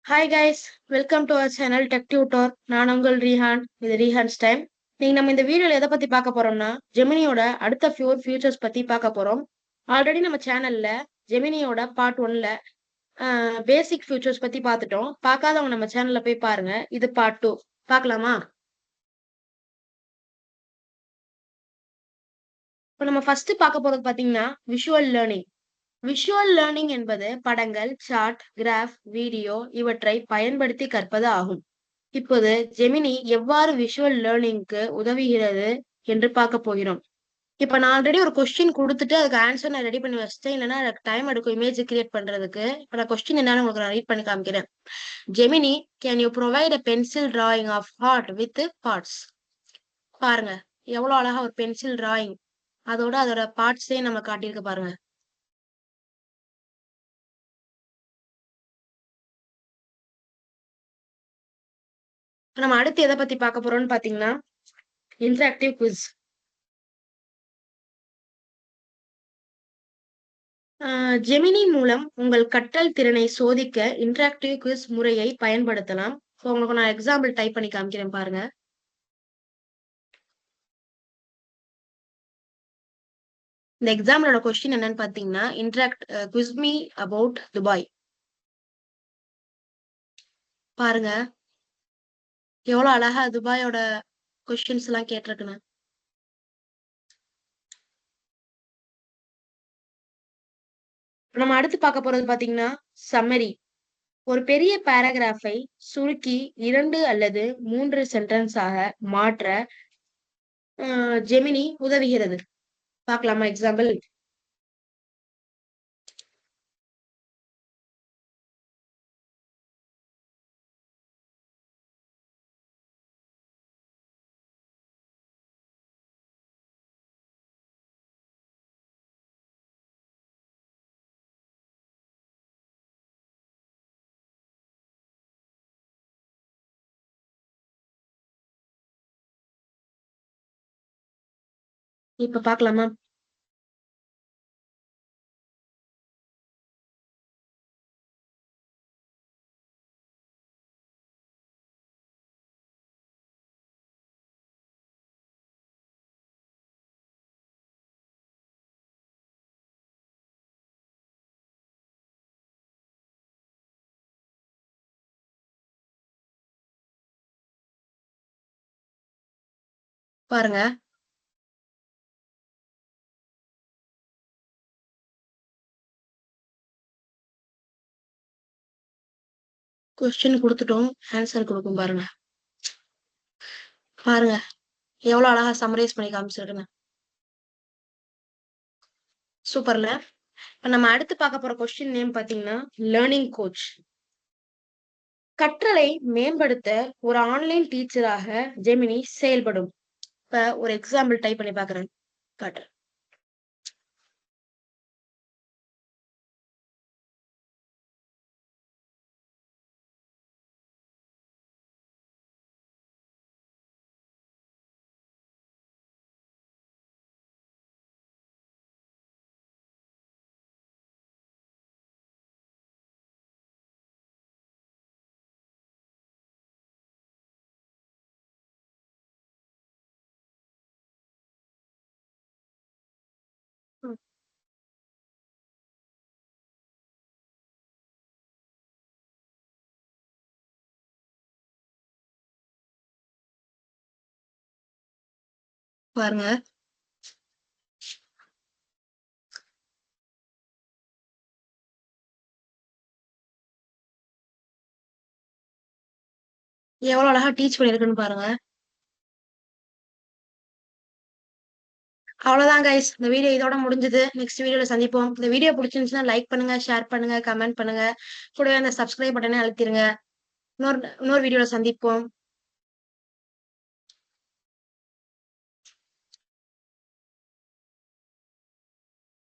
Hi guys, welcome to our channel tech tutor. நான் உங்கள் ரீஹான். இது ரீஹான்ஸ் டைம். நம்ம இந்த வீடியோல எதை பத்தி பார்க்க போறோம்னா, ஜெமினியோட அடுத்த ஃபியூச்சர்ஸ் பத்தி பார்க்க போறோம். ஆல்ரெடி நம்ம சேனல்ல ஜெமினியோட பார்ட் 1ல பேசிக் ஃபியூச்சர்ஸ் பத்தி பார்த்துட்டோம். பார்க்காதவங்க நம்ம சேனல்ல போய் பாருங்க. இது பார்ட் 2. பார்க்கலாமா? இப்போ நம்ம ஃபர்ஸ்ட் பார்க்க போறது பாத்தீங்கன்னா விஷுவல் லேர்னிங். விஷுவல் லேர்னிங் என்பது படங்கள், சார்ட், கிராஃப், வீடியோ இவற்றை பயன்படுத்தி கற்பது ஆகும். இப்போது ஜெமினி எவ்வாறு விஷுவல் லேர்னிங்க்கு உதவுகிறது என்று பார்க்க போகிறோம். இப்ப நான் ஆல்ரெடி ஒரு கொஸ்டின் கொடுத்துட்டு அதுக்கு ஆன்சர் நான் ரெடி பண்ணி வச்சிட்டேன். இல்லைன்னா எனக்கு டைம் எடுக்கும் இமேஜ் கிரியேட் பண்றதுக்கு. இப்ப நான் கொஸ்டின் என்னன்னு உங்களுக்கு நான் ரீட் பண்ணி காமிக்கிறேன். Gemini, can you provide a pencil drawing of heart with parts? பாருங்க எவ்வளவு அழகா ஒரு பென்சில் டிராயிங், அதோட பார்ட்ஸே நம்ம காட்டியிருக்க பாருங்க. நம்ம அடுத்து எதை பத்தி பார்க்க போறோம்னு பாத்தீங்கன்னா இன்டராக்டிவ் குவிஸ். ஜெமினி மூலம் உங்கள் கற்றல் திறனை சோதிக்க இன்டராக்டிவ் குவிஸ் முறையை பயன்படுத்தலாம். ஸோ உங்களுக்கு நான் எக்ஸாம்பிள் டைப் பண்ணி காமிக்கிறேன் பாருங்க. இந்த எக்ஸாம்பிளோட கொஸ்டின் என்னன்னு பாத்தீங்கன்னா, குவிஸ் மீ அபவுட் துபாய். பாருங்க எவ்வளவு அழகா துபாயோட கொஸ்டின்ஸ் எல்லாம் கேட்டிருக்குன்னு. நம்ம அடுத்து பார்க்க போறது பாத்தீங்கன்னா சம்மரி. ஒரு பெரிய பேராகிராஃபை சுருக்கி 2 அல்லது 3 சென்டென்ஸாக மாற்ற ஜெமினி உதவுகிறது. பார்க்கலாமா எக்ஸாம்பிள்? இப்ப பார்க்கலாமா? பாருங்க கொஸ்டின் கொடுத்துட்டோம், ஆன்சர் கொடுக்கும் பாருங்க. பாருங்க எவ்வளவு அழகா சம்மரைஸ் பண்ணி காமிச்சிருக்குன்னு. சூப்பர்ல. இப்ப நம்ம அடுத்து பார்க்க போற கொஸ்டின் நேம் பாத்தீங்கன்னா லேர்னிங் கோச். கற்றலை மேம்படுத்த ஒரு ஆன்லைன் டீச்சராக ஜெமினி செயல்படும். இப்ப ஒரு எக்ஸாம்பிள் டைப் பண்ணி பாக்குறேன், காட்டுறேன். ம், பாருங்க எவ்வளவு அழகா டீச் பண்ணிருக்குன்னு பாருங்க. அவ்வளவுதான் கைஸ், இந்த வீடியோ இதோட முடிஞ்சது. நெக்ஸ்ட் வீடியோல சந்திப்போம். இந்த வீடியோ பிடிச்சிருந்துச்சுன்னா லைக் பண்ணுங்க, ஷேர் பண்ணுங்க, கமெண்ட் பண்ணுங்க. கூடவே அந்த சப்ஸ்கிரைப் பட்டனை அழுத்திருங்க. இன்னொரு இன்னொரு வீடியோல சந்திப்போம்.